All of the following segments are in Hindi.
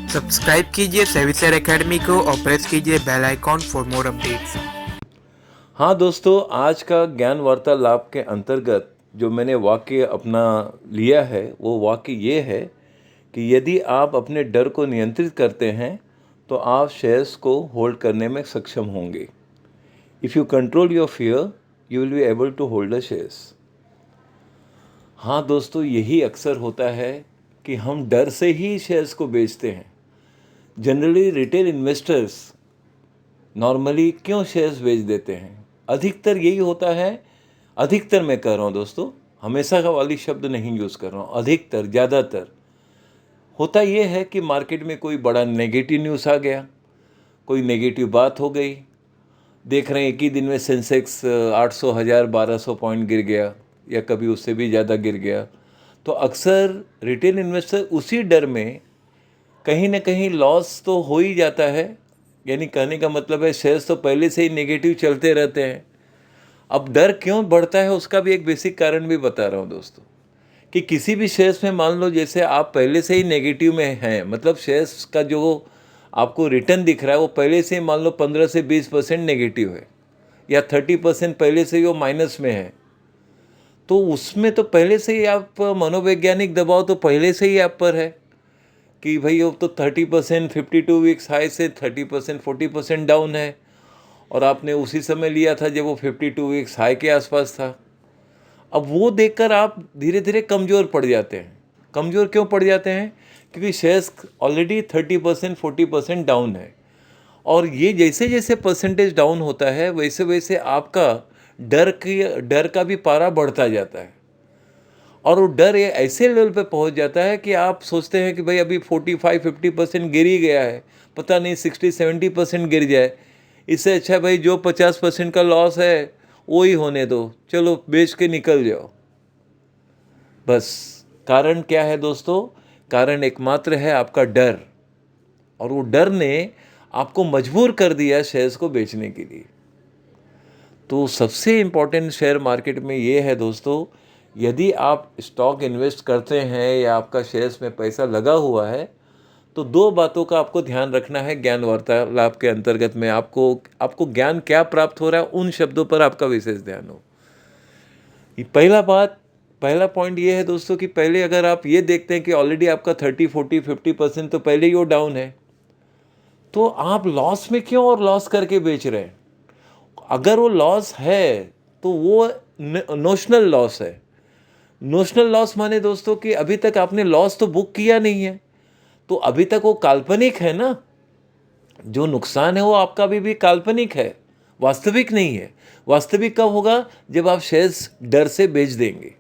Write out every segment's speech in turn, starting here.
सब्सक्राइब कीजिए सेविसर एकेडमी को और प्रेस कीजिए bell icon for more updates. हाँ दोस्तों, आज का ज्ञान वार्तालाप के अंतर्गत जो मैंने वाक्य अपना लिया है वो वाक्य ये है कि यदि आप अपने डर को नियंत्रित करते हैं तो आप शेयर्स को होल्ड करने में सक्षम होंगे। If you control your fear you will be able to hold the shares. हाँ दोस्तों, यही अक्सर होता है कि हम डर से ही शेयर्स को बेचते हैं। जनरली रिटेल इन्वेस्टर्स नॉर्मली क्यों शेयर्स बेच देते हैं? अधिकतर यही होता है। अधिकतर मैं कह रहा हूँ दोस्तों, हमेशा का वाली शब्द नहीं यूज़ कर रहा हूँ। अधिकतर, ज़्यादातर होता ये है कि मार्केट में कोई बड़ा नेगेटिव न्यूज़ आ गया, कोई नेगेटिव बात हो गई। देख रहे हैं एक ही दिन में सेंसेक्स 800 1000 1200 पॉइंट गिर गया या कभी उससे भी ज़्यादा गिर गया। तो अक्सर रिटेल इन्वेस्टर उसी डर में कहीं ना कहीं लॉस तो हो ही जाता है। यानी कहने का मतलब है शेयर्स तो पहले से ही नेगेटिव चलते रहते हैं। अब डर क्यों बढ़ता है उसका भी एक बेसिक कारण भी बता रहा हूँ दोस्तों, कि किसी भी शेयर्स में मान लो जैसे आप पहले से ही नेगेटिव में हैं, मतलब शेयर्स का जो आपको रिटर्न दिख रहा है वो पहले से ही मान लो 15 से 20% नेगेटिव है या 30% पहले से ही वो माइनस में है, तो उसमें तो पहले से ही आप मनोवैज्ञानिक दबाव तो पहले से ही आप पर है कि भाई वो तो 30% 52 वीक्स हाई से 30% 40% डाउन है और आपने उसी समय लिया था जब वो 52 वीक्स हाई के आसपास था। अब वो देखकर आप धीरे धीरे कमज़ोर पड़ जाते हैं। कमज़ोर क्यों पड़ जाते हैं? क्योंकि शेयर्स ऑलरेडी 30% 40% डाउन है और ये जैसे जैसे परसेंटेज डाउन होता है वैसे वैसे आपका डर का भी पारा बढ़ता जाता है और वो डर ये ऐसे लेवल पे पहुंच जाता है कि आप सोचते हैं कि भाई अभी 45-50% गिर ही गया है, पता नहीं 60-70% गिर जाए, इससे अच्छा भाई जो 50% का लॉस है वो ही होने दो, चलो बेच के निकल जाओ। बस कारण क्या है दोस्तों? कारण एकमात्र है आपका डर, और वो डर ने आपको मजबूर कर दिया शेयर्स को बेचने के लिए। तो सबसे इम्पॉर्टेंट शेयर मार्केट में ये है दोस्तों, यदि आप स्टॉक इन्वेस्ट करते हैं या आपका शेयर्स में पैसा लगा हुआ है तो दो बातों का आपको ध्यान रखना है। ज्ञान वार्तालाप के अंतर्गत में आपको ज्ञान क्या प्राप्त हो रहा है उन शब्दों पर आपका विशेष ध्यान हो। पहला पॉइंट ये है दोस्तों कि पहले अगर आप ये देखते हैं कि ऑलरेडी आपका 30-40-50% तो पहले ही वो डाउन है, तो आप लॉस में क्यों और लॉस करके बेच रहे हैं? अगर वो लॉस है तो वो नोशनल लॉस है। नोशनल लॉस माने दोस्तों कि अभी तक आपने लॉस तो बुक किया नहीं है, तो अभी तक वो काल्पनिक है ना। जो नुकसान है वो आपका अभी भी काल्पनिक है, वास्तविक नहीं है। वास्तविक कब होगा? जब आप शेयर्स डर से बेच देंगे।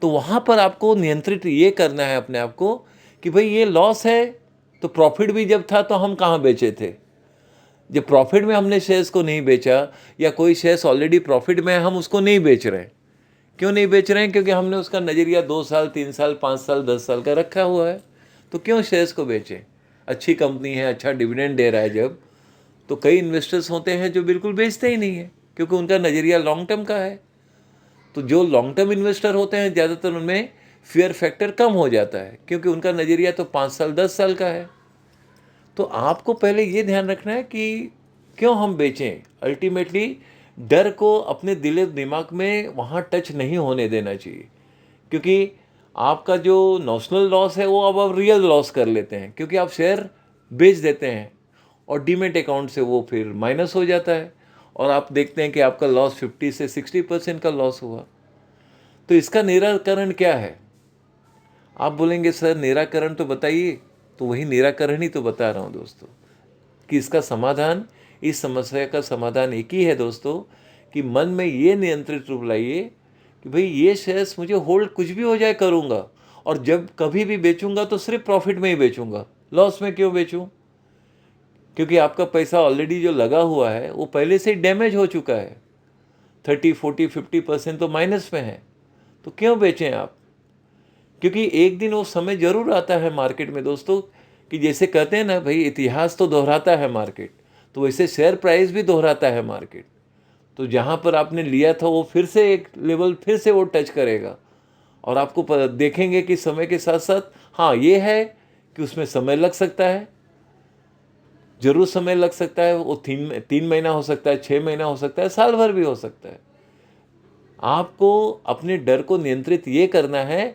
तो वहाँ पर आपको नियंत्रित ये करना है अपने आप को कि भाई ये लॉस है, तो प्रॉफिट भी जब था तो हम कहाँ बेचे थे? जब प्रॉफिट में हमने शेयर्स को नहीं बेचा या कोई शेयर्स ऑलरेडी प्रॉफिट में है हम उसको नहीं बेच रहे हैं। क्यों नहीं बेच रहे हैं? क्योंकि हमने उसका नज़रिया 2 साल 3 साल 5 साल 10 साल का रखा हुआ है। तो क्यों शेयर्स को बेचें? अच्छी कंपनी है, अच्छा डिविडेंड दे रहा है जब, तो कई इन्वेस्टर्स होते हैं जो बिल्कुल बेचते ही नहीं है क्योंकि उनका नज़रिया लॉन्ग टर्म का है। तो जो लॉन्ग टर्म इन्वेस्टर होते हैं ज़्यादातर उनमें फियर फैक्टर कम हो जाता है क्योंकि उनका नज़रिया तो 5 साल 10 साल का है। तो आपको पहले ये ध्यान रखना है कि क्यों हम बेचें। अल्टीमेटली डर को अपने दिल दिमाग में वहाँ टच नहीं होने देना चाहिए, क्योंकि आपका जो नॉशनल लॉस है वो अब आप रियल लॉस कर लेते हैं क्योंकि आप शेयर बेच देते हैं और डीमेट अकाउंट से वो फिर माइनस हो जाता है और आप देखते हैं कि आपका लॉस 50 से 60% का लॉस हुआ। तो इसका निराकरण क्या है? आप बोलेंगे सर निराकरण तो बताइए, तो वही निराकरण ही तो बता रहा हूँ दोस्तों कि इसका समाधान, इस समस्या का समाधान एक ही है दोस्तों, कि मन में ये नियंत्रित रूप लाइए कि भाई ये शेयर्स मुझे होल्ड कुछ भी हो जाए करूँगा और जब कभी भी बेचूंगा तो सिर्फ प्रॉफिट में ही बेचूंगा, लॉस में क्यों बेचूं? क्योंकि आपका पैसा ऑलरेडी जो लगा हुआ है वो पहले से डैमेज हो चुका है। 30-40-50% तो माइनस में है, तो क्यों बेचें आप? क्योंकि एक दिन वो समय जरूर आता है मार्केट में दोस्तों कि जैसे कहते हैं ना भाई, इतिहास तो दोहराता है मार्केट, तो वैसे शेयर प्राइस भी दोहराता है मार्केट। तो जहाँ पर आपने लिया था वो फिर से एक लेवल फिर से वो टच करेगा और आपको देखेंगे कि समय के साथ साथ हाँ ये है कि उसमें समय लग सकता है, जरूर समय लग सकता है। वो 3 महीना हो सकता है, 6 महीना हो सकता है, साल भर भी हो सकता है। आपको अपने डर को नियंत्रित ये करना है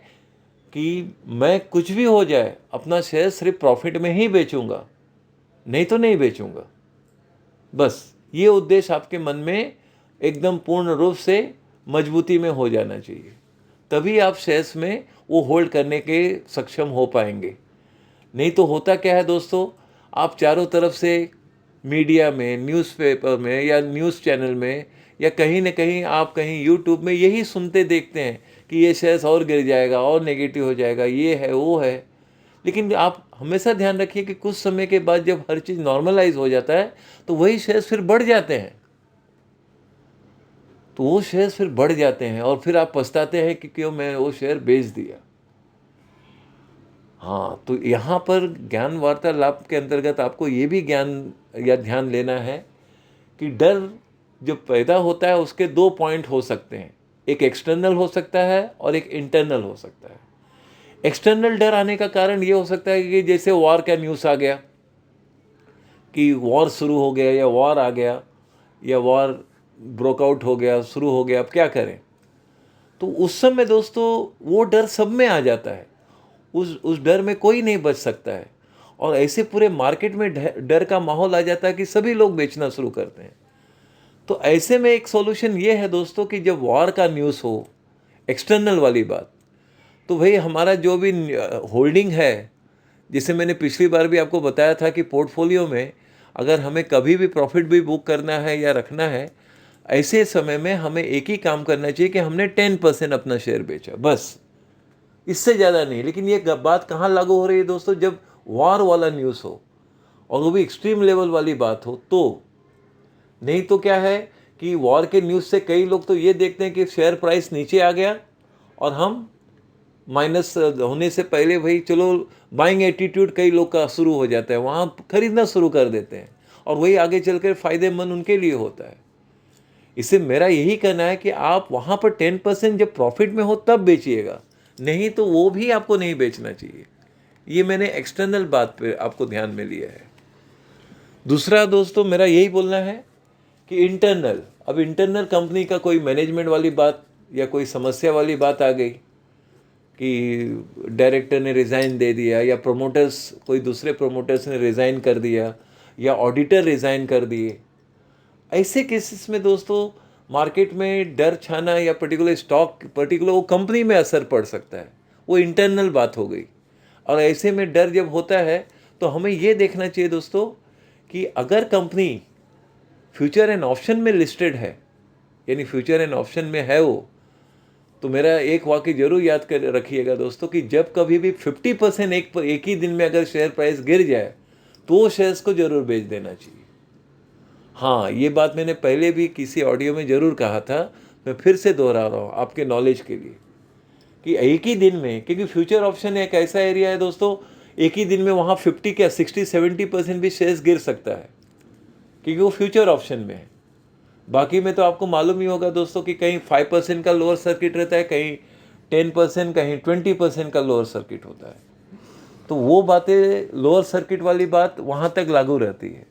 कि मैं कुछ भी हो जाए अपना शेयर सिर्फ प्रॉफिट में ही बेचूंगा, नहीं तो नहीं बेचूंगा। बस ये उद्देश्य आपके मन में एकदम पूर्ण रूप से मजबूती में हो जाना चाहिए, तभी आप शेयर्स में वो होल्ड करने के सक्षम हो पाएंगे। नहीं तो होता क्या है दोस्तों, आप चारों तरफ से मीडिया में, न्यूज़पेपर में या न्यूज़ चैनल में या कहीं ना कहीं आप कहीं यूट्यूब में यही सुनते देखते हैं कि ये शेयर्स और गिर जाएगा और नेगेटिव हो जाएगा, ये है वो है। लेकिन आप हमेशा ध्यान रखिए कि कुछ समय के बाद जब हर चीज़ नॉर्मलाइज हो जाता है तो वही शेयर्स फिर बढ़ जाते हैं, तो वो शेयर्स फिर बढ़ जाते हैं और फिर आप पछताते हैं कि क्यों मैं वो शेयर बेच दिया। हाँ, तो यहाँ पर ज्ञान वार्तालाप के अंतर्गत आपको ये भी ज्ञान या ध्यान लेना है कि डर जो पैदा होता है उसके 2 पॉइंट हो सकते हैं, एक एक्सटर्नल हो सकता है और एक इंटरनल हो सकता है। एक्सटर्नल डर आने का कारण ये हो सकता है कि जैसे वॉर का न्यूज़ आ गया कि वॉर शुरू हो गया या वॉर आ गया या वॉर ब्रोकआउट हो गया, शुरू हो गया, अब क्या करें। तो उस समय दोस्तों वो डर सब में आ जाता है, उस डर में कोई नहीं बच सकता है और ऐसे पूरे मार्केट में डर का माहौल आ जाता है कि सभी लोग बेचना शुरू करते हैं। तो ऐसे में एक सॉल्यूशन ये है दोस्तों कि जब वॉर का न्यूज़ हो, एक्सटर्नल वाली बात, तो भाई हमारा जो भी होल्डिंग है, जैसे मैंने पिछली बार भी आपको बताया था कि पोर्टफोलियो में अगर हमें कभी भी प्रॉफिट भी बुक करना है या रखना है, ऐसे समय में हमें एक ही काम करना चाहिए कि हमने 10% अपना शेयर बेचा, बस, इससे ज़्यादा नहीं। लेकिन ये बात कहाँ लागू हो रही है दोस्तों, जब वॉर वाला न्यूज़ हो और वो भी एक्सट्रीम लेवल वाली बात हो तो। नहीं तो क्या है कि वॉर के न्यूज़ से कई लोग तो ये देखते हैं कि शेयर प्राइस नीचे आ गया और हम माइनस होने से पहले भाई चलो बाइंग एटीट्यूड कई लोग का शुरू हो जाता है, वहाँ खरीदना शुरू कर देते हैं और वही आगे चलकर फ़ायदेमंद उनके लिए होता है। इससे मेरा यही कहना है कि आप वहाँ पर 10% जब प्रॉफिट में हो तब बेचिएगा, नहीं तो वो भी आपको नहीं बेचना चाहिए। ये मैंने एक्सटर्नल बात पे आपको ध्यान में लिया है। दूसरा दोस्तों मेरा यही बोलना है कि इंटरनल, अब इंटरनल कंपनी का कोई मैनेजमेंट वाली बात या कोई समस्या वाली बात आ गई कि डायरेक्टर ने रिज़ाइन दे दिया या प्रमोटर्स, कोई दूसरे प्रमोटर्स ने रिज़ाइन कर दिया या ऑडिटर रिज़ाइन कर दिए, ऐसे केसेस में दोस्तों मार्केट में डर छाना या पर्टिकुलर स्टॉक, पर्टिकुलर वो कंपनी में असर पड़ सकता है, वो इंटरनल बात हो गई। और ऐसे में डर जब होता है तो हमें ये देखना चाहिए दोस्तों कि अगर कंपनी फ्यूचर एंड ऑप्शन में लिस्टेड है, यानी फ्यूचर एंड ऑप्शन में है वो, तो मेरा एक वाक्य जरूर याद कर रखिएगा दोस्तों कि जब कभी भी 50% एक ही दिन में अगर शेयर प्राइस गिर जाए तो वो शेयर्स को जरूर बेच देना चाहिए। हाँ, ये बात मैंने पहले भी किसी ऑडियो में ज़रूर कहा था, मैं फिर से दोहरा रहा हूँ आपके नॉलेज के लिए कि एक ही दिन में, क्योंकि फ्यूचर ऑप्शन एक ऐसा एरिया है दोस्तों, एक ही दिन में वहाँ 50 क्या 60-70% भी शेयर्स गिर सकता है, क्योंकि वो फ्यूचर ऑप्शन में है। बाकी में तो आपको मालूम ही होगा दोस्तों कि कहीं 5% का लोअर सर्किट रहता है, कहीं 10%, कहीं 20% का लोअर सर्किट होता है। तो वो बातें, लोअर सर्किट वाली बात वहाँ तक लागू रहती है।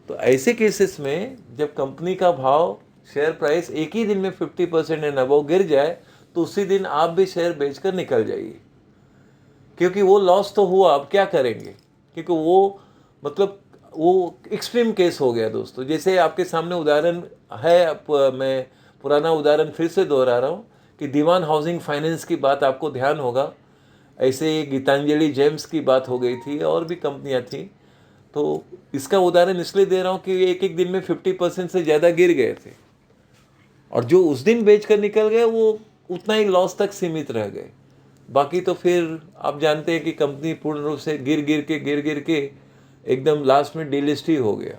तो ऐसे केसेस में जब कंपनी का भाव, शेयर प्राइस एक ही दिन में 50% एंड अबव गिर जाए तो उसी दिन आप भी शेयर बेचकर निकल जाइए, क्योंकि वो लॉस तो हुआ, अब क्या करेंगे, क्योंकि वो मतलब वो एक्सट्रीम केस हो गया दोस्तों। जैसे आपके सामने उदाहरण है, मैं पुराना उदाहरण फिर से दोहरा रहा हूँ कि दीवान हाउसिंग फाइनेंस की बात आपको ध्यान होगा, ऐसे गीतांजलि जेम्स की बात हो गई थी और भी कंपनियाँ थी। तो इसका उदाहरण इसलिए दे रहा हूँ कि एक एक दिन में 50% से ज़्यादा गिर गए थे और जो उस दिन बेच कर निकल गए वो उतना ही लॉस तक सीमित रह गए। बाकी तो फिर आप जानते हैं कि कंपनी पूर्ण रूप से गिर के एकदम लास्ट में डीलिस्ट ही हो गया।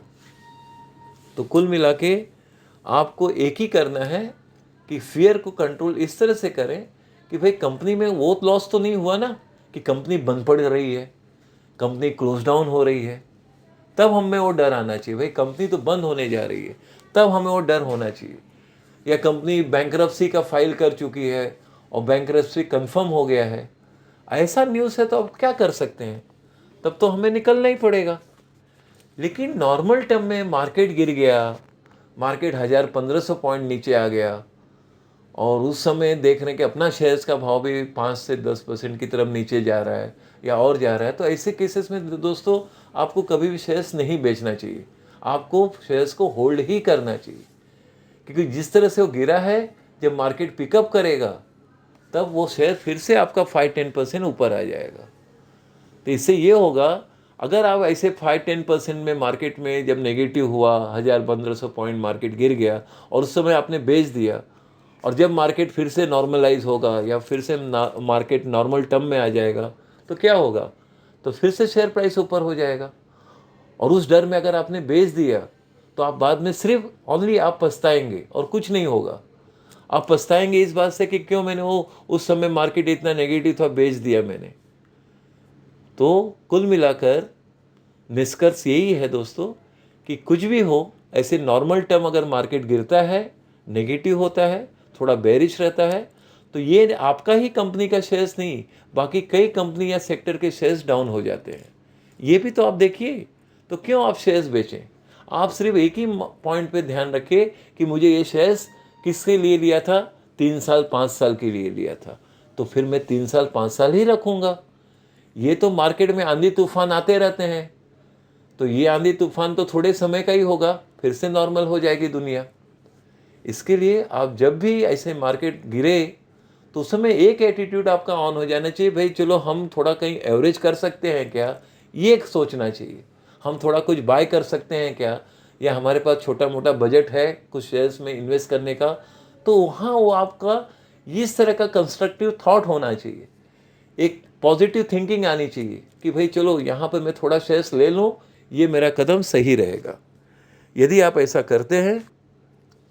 तो कुल मिला के आपको एक ही करना है कि फियर को कंट्रोल इस तरह से करें कि भाई कंपनी में वो लॉस तो नहीं हुआ ना कि कंपनी बंद पड़ रही है, कंपनी क्लोज डाउन हो रही है, तब हमें वो डर आना चाहिए। भाई कंपनी तो बंद होने जा रही है, तब हमें वो डर होना चाहिए। या कंपनी बैंकरप्सी का फाइल कर चुकी है और बैंकरप्सी कंफर्म हो गया है, ऐसा न्यूज़ है तो अब क्या कर सकते हैं, तब तो हमें निकलना ही पड़ेगा। लेकिन नॉर्मल टर्म में मार्केट गिर गया, मार्केट 1000-1500 पॉइंट नीचे आ गया और उस समय देख रहे हैं कि अपना शेयर्स का भाव भी 5 से 10% की तरफ नीचे जा रहा है या और जा रहा है, तो ऐसे केसेस में दोस्तों आपको कभी भी शेयर्स नहीं बेचना चाहिए, आपको शेयर्स को होल्ड ही करना चाहिए। क्योंकि जिस तरह से वो गिरा है, जब मार्केट पिकअप करेगा तब वो शेयर फिर से आपका 5-10% ऊपर आ जाएगा। तो इससे ये होगा, अगर आप ऐसे 5-10% में मार्केट में जब नेगेटिव हुआ, 1000-1500 पॉइंट मार्केट गिर गया और उस समय आपने बेच दिया, और जब मार्केट फिर से नॉर्मलाइज होगा या फिर से मार्केट नॉर्मल टर्म में आ जाएगा, तो क्या होगा, तो फिर से शेयर प्राइस ऊपर हो जाएगा। और उस डर में अगर आपने बेच दिया तो आप बाद में सिर्फ ओनली आप पछताएंगे और कुछ नहीं होगा। आप पछताएंगे इस बात से कि क्यों मैंने वो उस समय मार्केट इतना नेगेटिव था, बेच दिया मैंने। तो कुल मिलाकर निष्कर्ष यही है दोस्तों कि कुछ भी हो, ऐसे नॉर्मल टर्म अगर मार्केट गिरता है, नेगेटिव होता है, थोड़ा बेरिश रहता है, तो ये आपका ही कंपनी का शेयर्स नहीं, बाकी कई कंपनी या सेक्टर के शेयर्स डाउन हो जाते हैं। ये भी तो आप देखिए, तो क्यों आप शेयर्स बेचें? आप सिर्फ एक ही पॉइंट पे ध्यान रखिए कि मुझे ये शेयर्स किसके लिए लिया था, 3 साल 5 साल के लिए लिया था, तो फिर मैं 3 साल 5 साल ही रखूँगा। ये तो मार्केट में आंधी तूफान आते रहते हैं, तो ये आंधी तूफान तो थोड़े समय का ही होगा, फिर से नॉर्मल हो जाएगी दुनिया। इसके लिए आप जब भी ऐसे मार्केट गिरे तो उस समय एक एटीट्यूड आपका ऑन हो जाना चाहिए, भाई चलो हम थोड़ा कहीं एवरेज कर सकते हैं क्या, ये एक सोचना चाहिए। हम थोड़ा कुछ बाय कर सकते हैं क्या, या हमारे पास छोटा मोटा बजट है कुछ शेयर्स में इन्वेस्ट करने का, तो वहाँ वो आपका इस तरह का कंस्ट्रक्टिव थॉट होना चाहिए, एक पॉजिटिव थिंकिंग आनी चाहिए कि भाई चलो यहाँ पर मैं थोड़ा शेयर्स ले लूँ, ये मेरा कदम सही रहेगा। यदि आप ऐसा करते हैं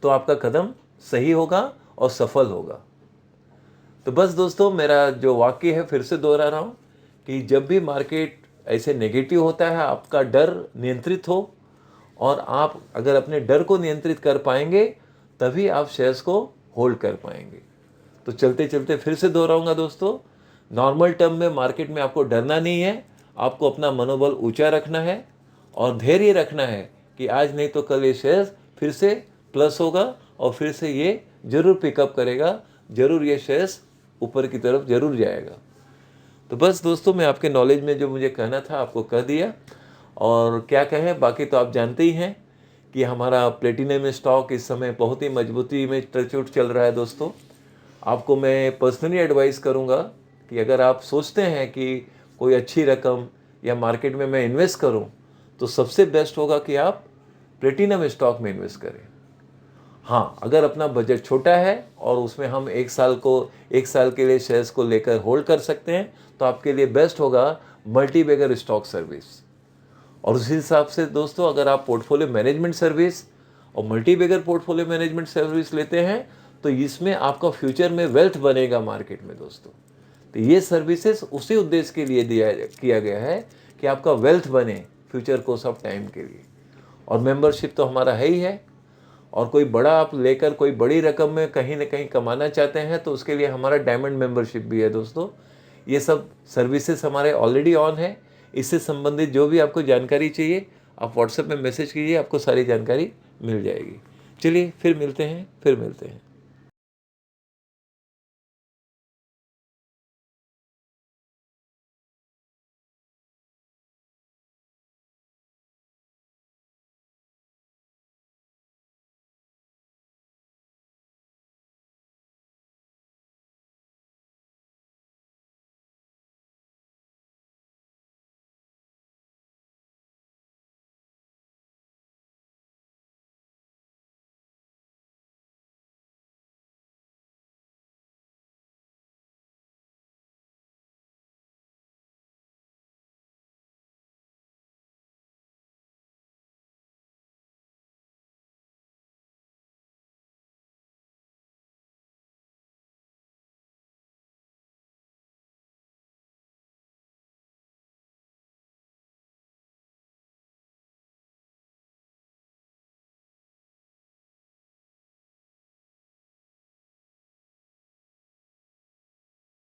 तो आपका कदम सही होगा और सफल होगा। तो बस दोस्तों, मेरा जो वाक्य है फिर से दोहरा रहा हूँ कि जब भी मार्केट ऐसे नेगेटिव होता है, आपका डर नियंत्रित हो, और आप अगर अपने डर को नियंत्रित कर पाएंगे तभी आप शेयर्स को होल्ड कर पाएंगे। तो चलते चलते फिर से दोहराऊंगा दोस्तों, नॉर्मल टर्म में मार्केट में आपको डरना नहीं है, आपको अपना मनोबल ऊंचा रखना है और धैर्य रखना है कि आज नहीं तो कल ये शेयर्स फिर से प्लस होगा और फिर से ये जरूर पिकअप करेगा, जरूर ये शेयर्स ऊपर की तरफ जरूर जाएगा। तो बस दोस्तों, मैं आपके नॉलेज में जो मुझे कहना था आपको कह दिया, और क्या कहें, बाकी तो आप जानते ही हैं कि हमारा प्लेटिनम स्टॉक इस समय बहुत ही मजबूती में टचवुड चल रहा है। दोस्तों, आपको मैं पर्सनली एडवाइस करूंगा कि अगर आप सोचते हैं कि कोई अच्छी रकम या मार्केट में मैं इन्वेस्ट करूं, तो सबसे बेस्ट होगा कि आप प्लेटिनम स्टॉक में इन्वेस्ट करें। हाँ, अगर अपना बजट छोटा है और उसमें हम एक साल के लिए शेयर्स को लेकर होल्ड कर सकते हैं, तो आपके लिए बेस्ट होगा मल्टीबैगर स्टॉक सर्विस। और उसी हिसाब से दोस्तों, अगर आप पोर्टफोलियो मैनेजमेंट सर्विस और मल्टीबैगर पोर्टफोलियो मैनेजमेंट सर्विस लेते हैं, तो इसमें आपका फ्यूचर में वेल्थ बनेगा मार्केट में दोस्तों। तो ये सर्विसेज उसी उद्देश्य के लिए किया गया है कि आपका वेल्थ बने फ्यूचर कोर्स ऑफ टाइम के लिए। और मेंबरशिप तो हमारा है ही है, और कोई बड़ा आप लेकर कोई बड़ी रकम में कहीं ना कहीं कमाना चाहते हैं तो उसके लिए हमारा डायमंड मेंबरशिप भी है दोस्तों। ये सब सर्विसेज हमारे ऑलरेडी ऑन है। इससे संबंधित जो भी आपको जानकारी चाहिए आप व्हाट्सएप में मैसेज कीजिए, आपको सारी जानकारी मिल जाएगी। चलिए फिर मिलते हैं।